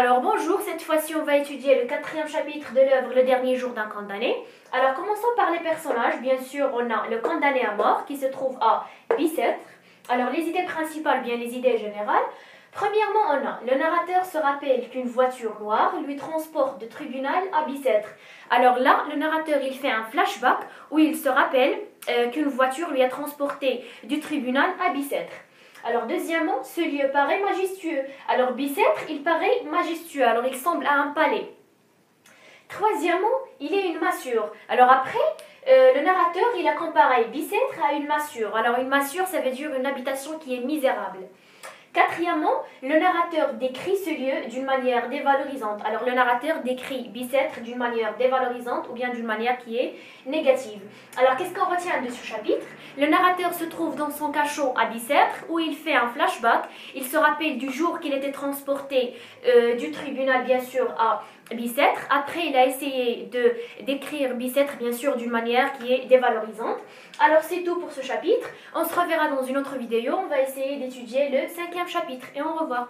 Alors bonjour, cette fois-ci on va étudier le quatrième chapitre de l'œuvre Le dernier jour d'un condamné. Alors commençons par les personnages. Bien sûr, on a le condamné à mort qui se trouve à Bicêtre. Alors les idées principales, bien les idées générales. Premièrement, on a le narrateur se rappelle qu'une voiture noire lui transporte de tribunal à Bicêtre. Alors là, le narrateur il fait un flashback où il se rappelle qu'une voiture lui a transporté du tribunal à Bicêtre. Alors deuxièmement, ce lieu paraît majestueux. Alors Bicêtre, il paraît majestueux, alors il semble à un palais. Troisièmement, il est une masure. Alors après, le narrateur, il a comparé Bicêtre à une masure. Alors une masure, ça veut dire une habitation qui est misérable. Quatrièmement, le narrateur décrit ce lieu d'une manière dévalorisante. Alors le narrateur décrit Bicêtre d'une manière dévalorisante ou bien d'une manière qui est négative. Alors qu'est-ce qu'on retient de ce chapitre? Le narrateur se trouve dans son cachot à Bicêtre où il fait un flashback. Il se rappelle du jour qu'il était transporté du tribunal bien sûr à Bicêtre. Après, il a essayé de décrire Bicêtre bien sûr d'une manière qui est dévalorisante. Alors c'est tout pour ce chapitre. On se reverra dans une autre vidéo. On va essayer d'étudier le cinquième chapitre et au revoir.